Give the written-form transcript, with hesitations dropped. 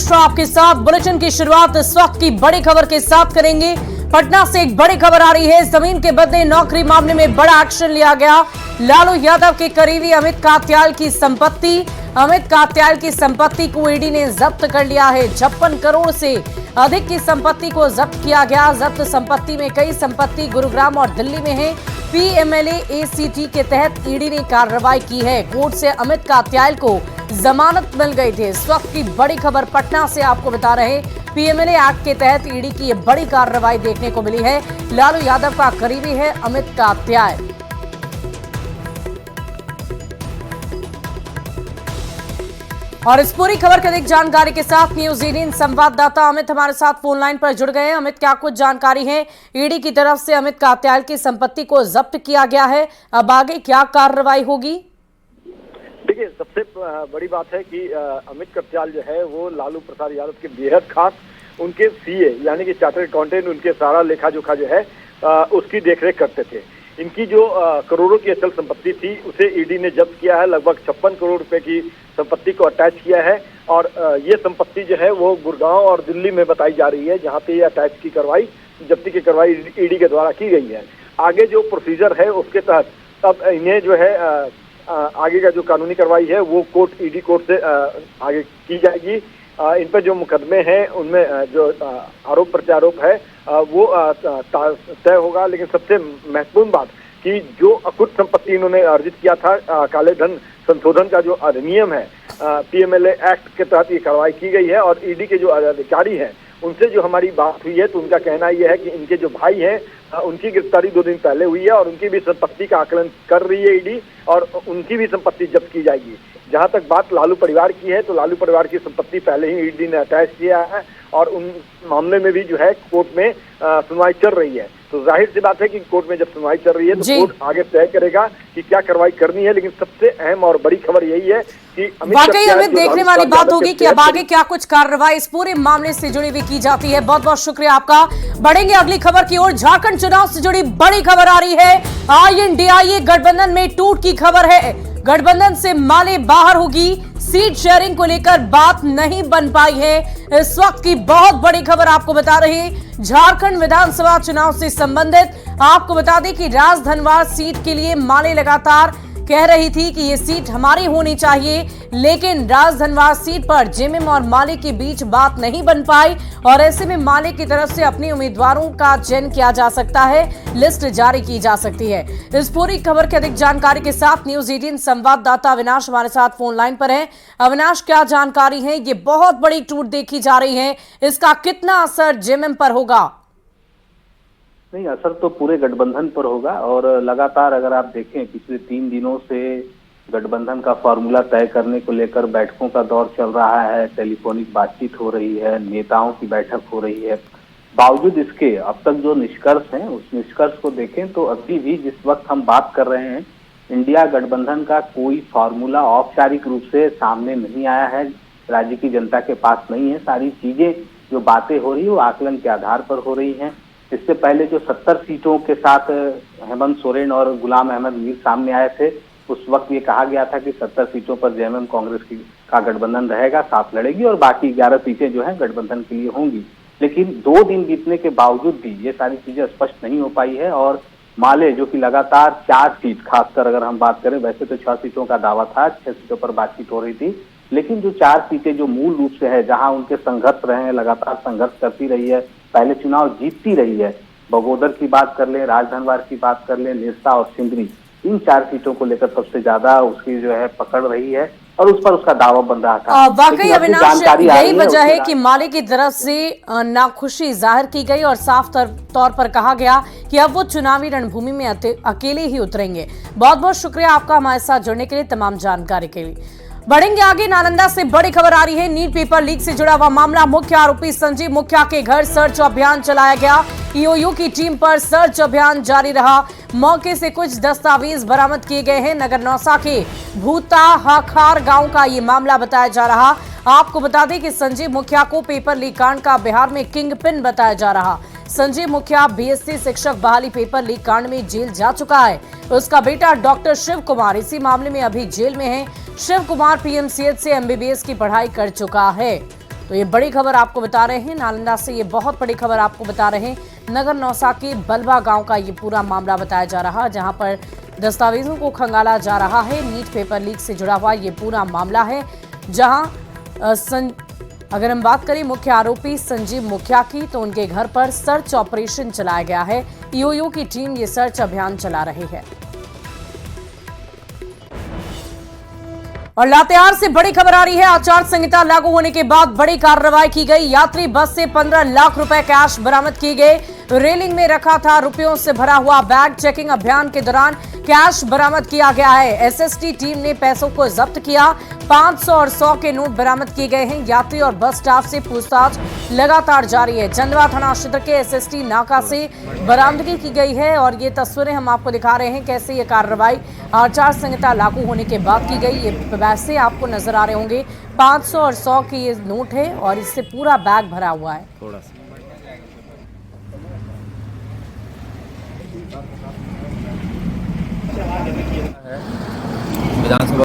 मिश्रा आपके साथ बुलेटिन की शुरुआत इस वक्त की बड़ी खबर के साथ करेंगे। पटना से एक बड़ी खबर आ रही है। जमीन के बदले नौकरी मामले में बड़ा एक्शन लिया गया। लालू यादव के करीबी अमित कात्याल की संपत्ति को ईडी ने जब्त कर लिया है। 56 करोड़ से अधिक की संपत्ति को जब्त किया गया। जब्त संपत्ति में कई संपत्ति गुरुग्राम और दिल्ली में है। पीएमएलए एसीटी के तहत ईडी ने कार्रवाई की है। कोर्ट से अमित कात्याल को जमानत मिल गई थी। इस वक्त की बड़ी खबर पटना से आपको बता रहे, पीएमएलए एक्ट के तहत ईडी की ये बड़ी कार्रवाई देखने को मिली है। लालू यादव का करीबी है अमित कात्याल। और इस पूरी खबर की अधिक जानकारी के साथ न्यूज 18 संवाददाता अमित हमारे साथ फोन लाइन पर जुड़ गए हैं। अमित, क्या कुछ जानकारी है? ईडी की तरफ से अमित कात्याल की संपत्ति को जब्त किया गया है, अब आगे क्या कार्रवाई होगी? देखिए, सबसे बड़ी बात है कि अमित कात्याल जो है वो लालू प्रसाद यादव के बेहद खास उनके सीए यानी कि चार्टर्ड अकाउंटेंट, उनके सारा लेखा जोखा जो है उसकी देखरेख करते थे। इनकी जो करोड़ों की अचल संपत्ति थी उसे ईडी ने जब्त किया है। लगभग 56 करोड़ रुपए की संपत्ति को अटैच किया है और ये संपत्ति जो है वो गुड़गांव और दिल्ली में बताई जा रही है, जहां पे ये अटैच की कार्रवाई, जब्ती की कार्रवाई ईडी के द्वारा की गई है। आगे जो प्रोसीजर है उसके तहत अब इन्हें जो है आगे का जो कानूनी कार्रवाई है वो ईडी कोर्ट से आगे की जाएगी। इन पर जो मुकदमे हैं उनमें जो आरोप प्रत्यारोप है वो तय होगा। लेकिन सबसे महत्वपूर्ण बात कि जो अकुत संपत्ति इन्होंने अर्जित किया था, काले धन संशोधन का जो अधिनियम है, पीएमएलए एक्ट के तहत ये कार्रवाई की गई है। और ईडी के जो अधिकारी हैं उनसे जो हमारी बात हुई है तो उनका कहना यह है कि इनके जो भाई हैं उनकी गिरफ्तारी 2 दिन पहले हुई है और उनकी भी संपत्ति का आकलन कर रही है ईडी और उनकी भी संपत्ति जब्त की जाएगी। जहां तक बात लालू परिवार की है तो लालू परिवार की संपत्ति पहले ही ईडी ने अटैच किया है और उन मामले में भी जो है कोर्ट में सुनवाई चल रही है। तो जाहिर सी बात है कि कोर्ट में जब सुनवाई चल रही है तो कोर्ट आगे तय करेगा कि क्या कार्रवाई करनी है। लेकिन सबसे अहम और बड़ी खबर यही है कि वाकई हमें देखने वाली बात होगी कि अब आगे क्या कुछ कार्रवाई इस पूरे मामले से जुड़ी हुई की जाती है। बहुत बहुत शुक्रिया आपका। बढ़ेंगे अगली खबर की ओर। झारखंड चुनाव से जुड़ी बड़ी खबर आ रही है। INDIA गठबंधन में टूट की खबर है। गठबंधन से माले बाहर होगी। सीट शेयरिंग को लेकर बात नहीं बन पाई है। इस वक्त की बहुत बड़ी खबर आपको बता रहे हैं, झारखंड विधानसभा चुनाव से संबंधित। आपको बता दें कि राजधनवार सीट के लिए माले लगातार कह रही थी कि ये सीट हमारी होनी चाहिए, लेकिन राजधनवार सीट पर जेएमएम और माले के बीच बात नहीं बन पाई और ऐसे में माले की तरफ से अपने उम्मीदवारों का चयन किया जा सकता है, लिस्ट जारी की जा सकती है। इस पूरी खबर की अधिक जानकारी के साथ न्यूज 18 संवाददाता अविनाश हमारे साथ फोन लाइन पर है। अविनाश, क्या जानकारी है? ये बहुत बड़ी टूट देखी जा रही है, इसका कितना असर जेएमएम पर होगा? नहीं, असर तो पूरे गठबंधन पर होगा और लगातार अगर आप देखें पिछले 3 दिनों से गठबंधन का फॉर्मूला तय करने को लेकर बैठकों का दौर चल रहा है, टेलीफोनिक बातचीत हो रही है, नेताओं की बैठक हो रही है। बावजूद इसके अब तक जो निष्कर्ष हैं उस निष्कर्ष को देखें तो अभी भी जिस वक्त हम बात कर रहे हैं इंडिया गठबंधन का कोई फॉर्मूला औपचारिक रूप से सामने नहीं आया है, राज्य की जनता के पास नहीं है। सारी चीजें जो बातें हो रही है वो आकलन के आधार पर हो रही हैं। इससे पहले जो 70 सीटों के साथ हेमंत सोरेन और गुलाम अहमद मीर सामने आए थे, उस वक्त ये कहा गया था कि 70 सीटों पर जेएमएम कांग्रेस का गठबंधन रहेगा, साथ लड़ेगी और बाकी 11 सीटें जो हैं गठबंधन के लिए होंगी। लेकिन 2 दिन बीतने के बावजूद भी ये सारी चीजें स्पष्ट नहीं हो पाई है और माले जो कि लगातार 4 सीट, खासकर अगर हम बात करें, वैसे तो 6 सीटों का दावा था, 6 सीटों पर बातचीत हो रही थी, लेकिन जो 4 सीटें जो मूल रूप से है जहां उनके संघर्ष रहे हैं, लगातार संघर्ष करती रही है, पहले चुनाव जीतती रही है, बगोदर की बात कर लें, राजधनवार की बात कर लें, निरसा और सिंदरी, इन 4 सीटों को लेकर सबसे ज्यादा उसकी जो है पकड़ रही है और उस पर उसका दावा बन रहा था। वाकई अविनाश, यही वजह है कि माले की तरफ से नाखुशी जाहिर की गई और साफ तौर पर कहा गया कि अब वो चुनावी रणभूमि में अकेले ही उतरेंगे। बहुत बहुत शुक्रिया आपका हमारे साथ जुड़ने के लिए, तमाम जानकारी के लिए। बढ़ेंगे आगे। नालंदा से बड़ी खबर आ रही है। नीट पेपर लीक से जुड़ा हुआ मामला। मुख्य आरोपी संजीव मुखिया के घर सर्च अभियान चलाया गया। ईओयू की टीम पर सर्च अभियान जारी रहा। मौके से कुछ दस्तावेज बरामद किए गए हैं। नगर नौसा के भूता हाखार गांव का ये मामला बताया जा रहा। आपको बता दें कि संजीव मुखिया को पेपर लीक कांड का बिहार में किंग पिन बताया जा रहा। संजीव मुखिया बीएससी शिक्षक बहाली पेपर लीक कांड में जेल जा चुका है। उसका बेटा डॉक्टर शिव कुमार इसी मामले में अभी जेल में है। शिव कुमार पीएमसीएच से एमबीबीएस की पढ़ाई कर चुका है। तो ये बड़ी खबर आपको बता रहे हैं, नालंदा से ये बहुत बड़ी खबर आपको बता रहे हैं। नगर नौसा के बलवा गांव का ये पूरा मामला बताया जा रहा है, जहां पर दस्तावेजों को खंगाला जा रहा है। नीट पेपर लीक से जुड़ा हुआ ये पूरा मामला है, जहां अगर हम बात करें मुख्य आरोपी संजीव मुखिया की, तो उनके घर पर सर्च ऑपरेशन चलाया गया है। ईओयू की टीम ये सर्च अभियान चला रही है। और लातेहार से बड़ी खबर आ रही है। आचार संहिता लागू होने के बाद बड़ी कार्रवाई की गई। यात्री बस से 15 लाख रुपए कैश बरामद किए गए। रेलिंग में रखा था रुपयों से भरा हुआ बैग। चेकिंग अभियान के दौरान कैश बरामद किया गया है। एसएसटी टीम ने पैसों को जब्त किया। 500 और 100 के नोट बरामद किए गए हैं। यात्री और बस स्टाफ से पूछताछ लगातार जारी है। चंदवा थाना क्षेत्र के एसएसटी नाका से बरामदगी की गई है और ये तस्वीरें हम आपको दिखा रहे हैं कैसे ये कार्रवाई आचार संहिता लागू होने के बाद की गई। ये वैसे आपको नजर आ रहे होंगे 500 और 100 के ये नोट है और इससे पूरा बैग भरा हुआ है। थोड़ा सा विधानसभा